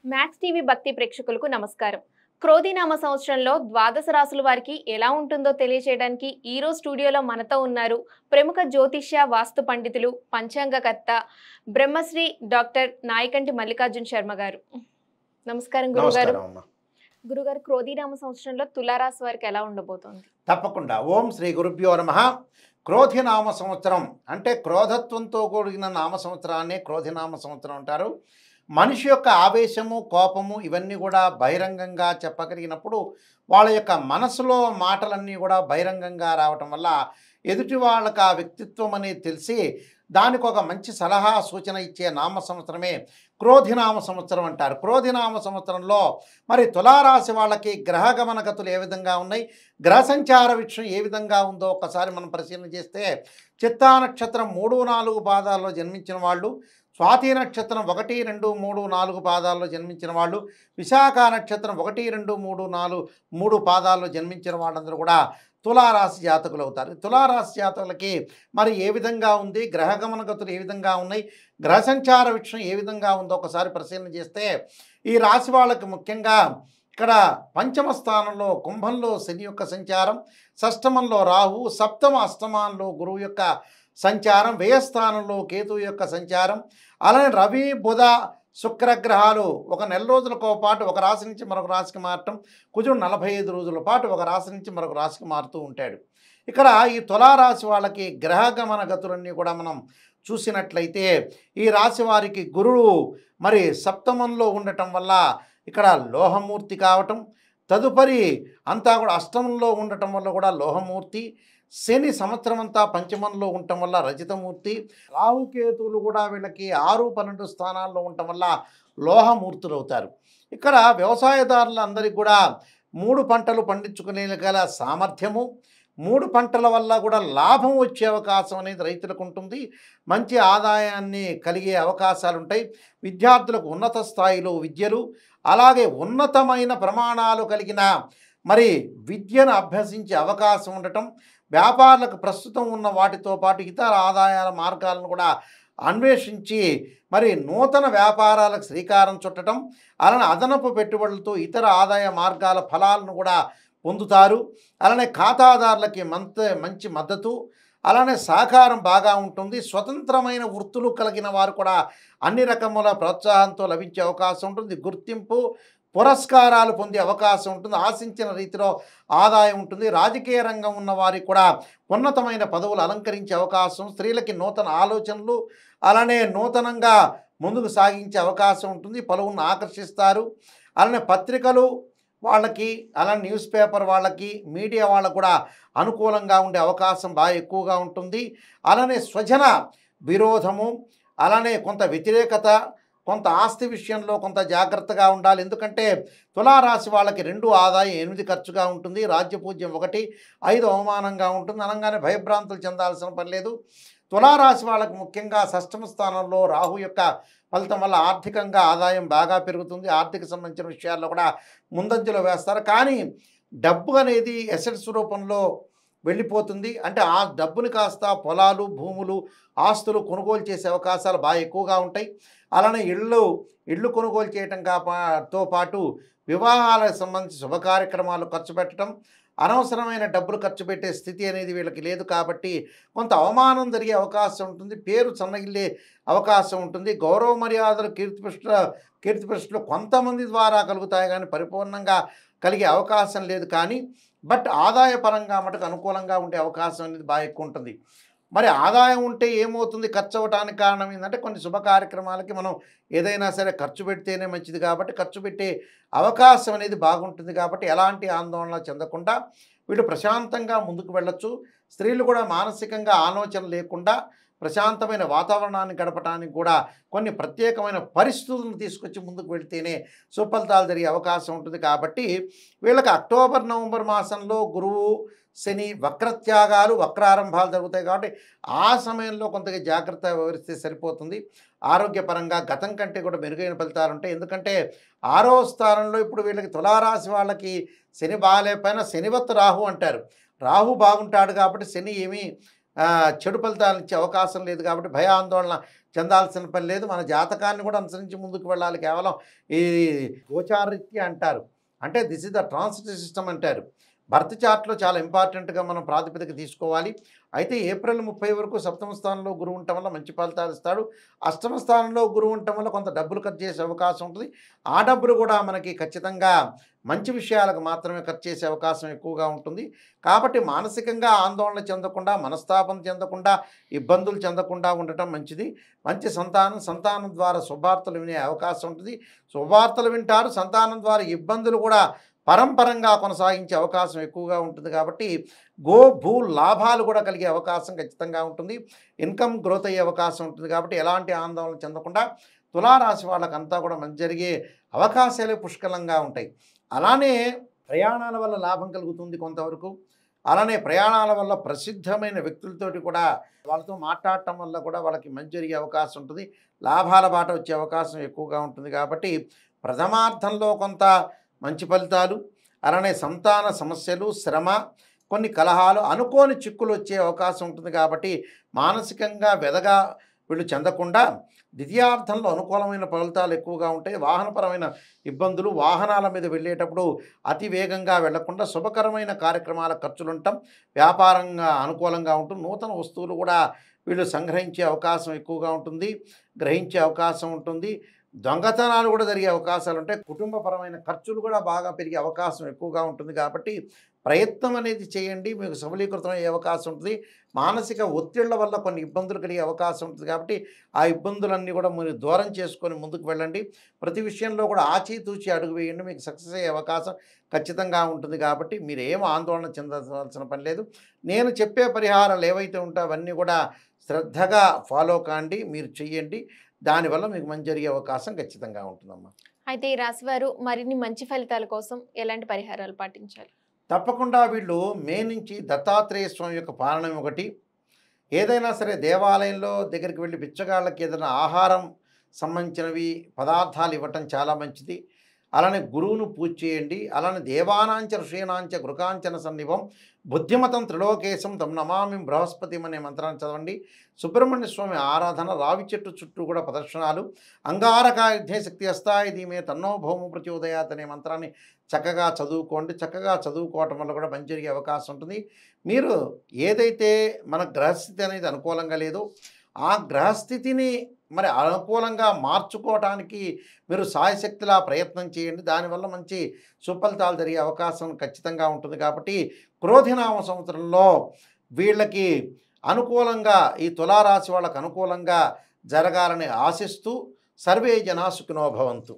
Max TV భక్తి ప్రేక్షకులకు నమస్కారం. క్రోధినామ సంవత్సరంలో ద్వాదశ రాశుల వారికి ఎలా ఉంటుందో తెలియజేయడానికి ఈ రోజు స్టూడియోలో మనతో ఉన్నారు ప్రముఖ జ్యోతిష్య వాస్తు పండితులు, పంచాంగకర్త బ్రహ్మశ్రీ డాక్టర్ నాయకంటి మల్లికార్జున శర్మ గారు. నమస్కారం గురుగారు. నమస్కారం అమ్మ. గురుగారు, క్రోధినామ సంవత్సరంలో తులారాశి వారికి ఎలా ఉండబోతోంది? తప్పకుండా. ఓం శ్రీ గురుభ్యో నమః. క్రోధినామ సంవత్సరం అంటే క్రోధత్వంతో కూడిన నామ సంవత్సరాన్ని క్రోధినామ సంవత్సరం అంటారు. మనిషి యొక్క ఆవేశము, కోపము ఇవన్నీ కూడా బహిరంగంగా చెప్పగలిగినప్పుడు వాళ్ళ యొక్క మనసులో మాటలన్నీ కూడా బహిరంగంగా రావటం వల్ల ఎదుటి వాళ్ళకి ఆ వ్యక్తిత్వం అనేది తెలిసి దానికి ఒక మంచి సలహా సూచన ఇచ్చే నామ సంవత్సరమే క్రోధినామ సంవత్సరం అంటారు. క్రోధినామ సంవత్సరంలో మరి తులారాశి వాళ్ళకి గ్రహ గమనగతులు ఏ విధంగా ఉన్నాయి, గ్రహ సంచార విషయం ఏ విధంగా ఉందో ఒక్కసారి మనం పరిశీలన చేస్తే, చిత్తా నక్షత్రం 3, 4 పాదాల్లో జన్మించిన వాళ్ళు, స్వాతి నక్షత్రం 1, 2, 3, 4 పాదాల్లో జన్మించిన వాళ్ళు, విశాఖ నక్షత్రం 1, 2, 3, 4 3 పాదాల్లో జన్మించిన వాళ్ళందరూ కూడా తులారాశి జాతకులు అవుతారు. తులారాశి జాతకులకి మరి ఏ విధంగా ఉంది, గ్రహ గమనగతులు ఏ విధంగా ఉన్నాయి, గ్రహ సంచార విషయం ఏ విధంగా ఉందో ఒకసారి పరిశీలన చేస్తే, ఈ రాశి వాళ్ళకి ముఖ్యంగా ఇక్కడ పంచమ స్థానంలో కుంభంలో శని యొక్క సంచారం, షష్టమంలో రాహు, సప్తమ అష్టమానంలో గురువు యొక్క సంచారం, వ్యయస్థానంలో కేతువు యొక్క సంచారం, అలానే రవి బుధ శుక్రగ్రహాలు ఒక నెల రోజులకో పాటు ఒక రాశి నుంచి మరొక రాశికి మారటం, కుజుడు 45 రోజుల పాటు ఒక రాశి నుంచి మరొక రాశికి మారుతూ ఉంటాడు. ఇక్కడ ఈ తులారాశి వాళ్ళకి గ్రహ గమన గతులన్నీ కూడా మనం చూసినట్లయితే, ఈ రాశి వారికి గురువు మరి సప్తమంలో ఉండటం వల్ల ఇక్కడ లోహమూర్తి కావటం, తదుపరి అంతా కూడా అష్టమంలో ఉండటం వల్ల కూడా లోహమూర్తి, శని సంవత్సరం అంతా పంచమంలో ఉండటం వల్ల రజితమూర్తి, రాహుకేతువులు కూడా వీళ్ళకి 6, 12 స్థానాల్లో ఉండటం వల్ల లోహమూర్తులు అవుతారు. ఇక్కడ వ్యవసాయదారులందరికీ కూడా 3 పంటలు పండించుకునే గల సామర్థ్యము, 3 పంటల వల్ల కూడా లాభం వచ్చే అవకాశం అనేది రైతులకు ఉంటుంది. మంచి ఆదాయాన్ని కలిగే అవకాశాలు ఉంటాయి. విద్యార్థులకు ఉన్నత స్థాయిలో విద్యలు, అలాగే ఉన్నతమైన ప్రమాణాలు కలిగిన మరి విద్యను అభ్యసించే అవకాశం ఉండటం, వ్యాపారులకు ప్రస్తుతం ఉన్న వాటితో పాటు ఇతర ఆదాయాల మార్గాలను కూడా అన్వేషించి మరి నూతన వ్యాపారాలకు శ్రీకారం చుట్టడం, అలానే అదనపు పెట్టుబడులతో ఇతర ఆదాయ మార్గాల ఫలాలను కూడా పొందుతారు. అలానే ఖాతాదారులకి మంచి మద్దతు, అలానే సహకారం బాగా ఉంటుంది. స్వతంత్రమైన వృత్తులు కలిగిన వారు కూడా అన్ని రకముల ప్రోత్సాహంతో లభించే అవకాశం ఉంటుంది. గుర్తింపు, పురస్కారాలు పొందే అవకాశం ఉంటుంది. ఆశించిన రీతిలో ఆదాయం ఉంటుంది. రాజకీయ రంగం ఉన్న వారికి కూడా ఉన్నతమైన పదవులు అలంకరించే అవకాశం, స్త్రీలకి నూతన ఆలోచనలు, అలానే నూతనంగా ముందుకు సాగించే అవకాశం ఉంటుంది. పలువురిని ఆకర్షిస్తారు. అలానే పత్రికలు వాళ్ళకి, అలానే న్యూస్ పేపర్ వాళ్ళకి, మీడియా వాళ్ళకు కూడా అనుకూలంగా ఉండే అవకాశం బాగా ఎక్కువగా ఉంటుంది. అలానే స్వజన విరోధము, అలానే కొంత వ్యతిరేకత, కొంత ఆస్తి విషయంలో కొంత జాగ్రత్తగా ఉండాలి. ఎందుకంటే తులారాశి వాళ్ళకి 2 ఆదాయం 8 ఖర్చుగా ఉంటుంది. రాజ్యపూజ్యం 1, 5 అవమానంగా ఉంటుంది. అనగానే భయభ్రాంతులు చెందాల్సిన పని లేదు. తులారాశి వాళ్ళకి ముఖ్యంగా షష్టమ స్థానంలో రాహు యొక్క ఫలితం వల్ల ఆర్థికంగా ఆదాయం బాగా పెరుగుతుంది. ఆర్థిక సంబంధించిన విషయాల్లో కూడా ముందంజలో వేస్తారు. కానీ డబ్బు అనేది ఎసెట్స్ రూపంలో వెళ్ళిపోతుంది. అంటే ఆ డబ్బుని కాస్త పొలాలు, భూములు, ఆస్తులు కొనుగోలు చేసే అవకాశాలు బాగా ఎక్కువగా ఉంటాయి. అలానే ఇళ్ళు కొనుగోలు చేయటం తో పాటు వివాహాలకు సంబంధించి శుభ కార్యక్రమాలు ఖర్చు పెట్టడం, అనవసరమైన డబ్బులు ఖర్చు పెట్టే స్థితి అనేది వీళ్ళకి లేదు. కాబట్టి కొంత అవమానం జరిగే అవకాశం ఉంటుంది. పేరు సన్నగిల్లే అవకాశం ఉంటుంది. గౌరవ మర్యాదలు, కీర్తిప్రతిష్టలు కొంతమంది ద్వారా కలుగుతాయి కానీ పరిపూర్ణంగా కలిగే అవకాశం లేదు. కానీ ఆదాయపరంగా మటుకు అనుకూలంగా ఉండే అవకాశం అనేది బాగా ఎక్కువ ఉంటుంది. మరి ఆదాయం ఉంటే ఏమవుతుంది, ఖర్చు అవ్వడానికి కారణం ఏంటంటే కొన్ని శుభ కార్యక్రమాలకి మనం ఏదైనా సరే ఖర్చు పెడితేనే మంచిది. కాబట్టి ఖర్చు పెట్టే అవకాశం అనేది బాగుంటుంది. కాబట్టి ఎలాంటి ఆందోళన చెందకుండా వీళ్ళు ప్రశాంతంగా ముందుకు వెళ్ళొచ్చు. స్త్రీలు కూడా మానసికంగా ఆలోచన లేకుండా ప్రశాంతమైన వాతావరణాన్ని గడపడానికి కూడా కొన్ని ప్రత్యేకమైన పరిస్థితులను తీసుకొచ్చి ముందుకు వెళితేనే సుఫలితాలు జరిగే అవకాశం ఉంటుంది. కాబట్టి వీళ్ళకి అక్టోబర్, నవంబర్ మాసంలో గురువు, శని వక్రత్యాగాలు, వక్రారంభాలు జరుగుతాయి. కాబట్టి ఆ సమయంలో కొంతగా జాగ్రత్త వివరిస్తే సరిపోతుంది. ఆరోగ్యపరంగా గతం కంటే కూడా మెరుగైన ఫలితాలు ఉంటాయి. ఎందుకంటే 6వ స్థానంలో ఇప్పుడు వీళ్ళకి తులారాశి వాళ్ళకి శని బాగాలేకపోయినా శనివత్తు రాహు అంటారు. రాహు బాగుంటాడు కాబట్టి శని ఏమీ చెడు ఫలితాలు ఇచ్చే అవకాశం లేదు కాబట్టి భయాందోళన చెందాల్సిన పని లేదు. మన జాతకాన్ని కూడా అనుసరించి ముందుకు వెళ్ళాలి. కేవలం ఈ గోచారరీత్యా అంటారు, అంటే this is the transit system అంటారు. బర్త్ చార్ట్లో చాలా ఇంపార్టెంట్గా మనం ప్రాతిపదిక తీసుకోవాలి. అయితే ఏప్రిల్ 30 వరకు సప్తమ స్థానంలో గురువు ఉండటం వల్ల మంచి ఫలితాలు ఇస్తాడు. అష్టమ స్థానంలో గురువు ఉండటం వల్ల కొంత డబ్బులు ఖర్చు చేసే అవకాశం ఉంటుంది. ఆ డబ్బులు కూడా మనకి ఖచ్చితంగా మంచి విషయాలకు మాత్రమే ఖర్చు చేసే అవకాశం ఎక్కువగా ఉంటుంది. కాబట్టి మానసికంగా ఆందోళన చెందకుండా, మనస్తాపం చెందకుండా, ఇబ్బందులు చెందకుండా ఉండటం మంచిది. మంచి సంతానం ద్వారా శుభార్తలు వినే అవకాశం ఉంటుంది. శుభార్తలు వింటారు. సంతానం ద్వారా ఇబ్బందులు కూడా పరంపరంగా కొనసాగించే అవకాశం ఎక్కువగా ఉంటుంది. కాబట్టి భూ లాభాలు కూడా కలిగే అవకాశం ఖచ్చితంగా ఉంటుంది. ఇన్కమ్ గ్రోత్ అయ్యే అవకాశం ఉంటుంది. కాబట్టి ఎలాంటి ఆందోళన చెందకుండా తులారాశి వాళ్ళకంతా కూడా మంచి జరిగే అవకాశాలే పుష్కలంగా ఉంటాయి. అలానే ప్రయాణాల వల్ల లాభం కలుగుతుంది కొంతవరకు. అలానే ప్రయాణాల వల్ల ప్రసిద్ధమైన వ్యక్తులతోటి కూడా వాళ్ళతో మాట్లాడటం వల్ల కూడా వాళ్ళకి మంచి జరిగే అవకాశం ఉంటుంది. లాభాల బాట వచ్చే అవకాశం ఎక్కువగా ఉంటుంది. కాబట్టి ప్రథమార్థంలో కొంత మంచి ఫలితాలు, అలానే సంతాన సమస్యలు, శ్రమ, కొన్ని కలహాలు, అనుకోని చిక్కులు వచ్చే అవకాశం ఉంటుంది. కాబట్టి మానసికంగా వెదగా వీళ్ళు చెందకుండా ద్వితీయార్థంలో అనుకూలమైన ఫలితాలు ఎక్కువగా ఉంటాయి. వాహనపరమైన ఇబ్బందులు, వాహనాల మీద వెళ్ళేటప్పుడు అతి వేగంగా వెళ్లకుండా శుభకరమైన కార్యక్రమాల ఖర్చులు ఉండటం, వ్యాపారంగా అనుకూలంగా ఉంటుంది. నూతన వస్తువులు కూడా వీళ్ళు సంగ్రహించే అవకాశం ఎక్కువగా ఉంటుంది, గ్రహించే అవకాశం ఉంటుంది. దొంగతనాలు కూడా జరిగే అవకాశాలు ఉంటాయి. కుటుంబపరమైన ఖర్చులు కూడా బాగా పెరిగే అవకాశం ఎక్కువగా ఉంటుంది. కాబట్టి ప్రయత్నం అనేది చేయండి, మీకు సఫలీకృతం అయ్యే అవకాశం ఉంటుంది. మానసిక ఒత్తిళ్ల వల్ల కొన్ని ఇబ్బందులు కలిగే అవకాశం ఉంటుంది. కాబట్టి ఆ ఇబ్బందులన్నీ కూడా మీరు దూరం చేసుకొని ముందుకు వెళ్ళండి. ప్రతి విషయంలో కూడా ఆచితూచి అడుగు వేయండి, మీకు సక్సెస్ అయ్యే అవకాశం ఖచ్చితంగా ఉంటుంది. కాబట్టి మీరు ఏం ఆందోళన చెందాల్సిన పని లేదు. నేను చెప్పే పరిహారాలు ఏవైతే ఉంటాయో అవన్నీ కూడా శ్రద్ధగా ఫాలో కాండి, మీరు చెయ్యండి. దానివల్ల మీకు మంచి జరిగే అవకాశం ఖచ్చితంగా ఉంటుందమ్మా. అయితే ఈ రాశివారు మరిన్ని మంచి ఫలితాల కోసం ఎలాంటి పరిహారాలు పాటించాలి? తప్పకుండా వీళ్ళు మే నుంచి దత్తాత్రేయ స్వామి యొక్క పాలనం ఒకటి, ఏదైనా సరే దేవాలయంలో దగ్గరికి వెళ్ళి బిచ్చగాళ్ళకి ఏదైనా ఆహారం సంబంధించినవి పదార్థాలు ఇవ్వటం చాలా మంచిది. అలానే గురువును పూజ చేయండి. అలానే దేవానాంచ ఋషీనాంచ గృకాంచన సన్నిభం బుద్ధిమతం త్రిలోకేశం తమ్ నమామి బృహస్పతి అనే మంత్రాన్ని చదవండి. సుబ్రహ్మణ్య స్వామి ఆరాధన, రావి చెట్టు చుట్టూ కూడా ప్రదర్శనాలు, అంగారకాయుధే శక్తి అస్తాయి ధీమే తన్నో భౌమ ప్రచోదయాత్ అనే మంత్రాన్ని చక్కగా చదువుకోండి. చక్కగా చదువుకోవటం వల్ల కూడా మంచి జరిగే అవకాశం ఉంటుంది. మీరు ఏదైతే మన గ్రహస్థితి అనేది అనుకూలంగా లేదో ఆ గ్రహస్థితిని మరి అనుకూలంగా మార్చుకోవటానికి మీరు సాయశక్తిలా ప్రయత్నం చేయండి. దానివల్ల మంచి సుఫలితాలు జరిగే అవకాశం ఖచ్చితంగా ఉంటుంది. కాబట్టి క్రోధినామ సంవత్సరంలో వీళ్ళకి అనుకూలంగా, ఈ తులారాశి వాళ్ళకు అనుకూలంగా జరగాలని ఆశిస్తూ సర్వే జనా సుఖినో భవంతు.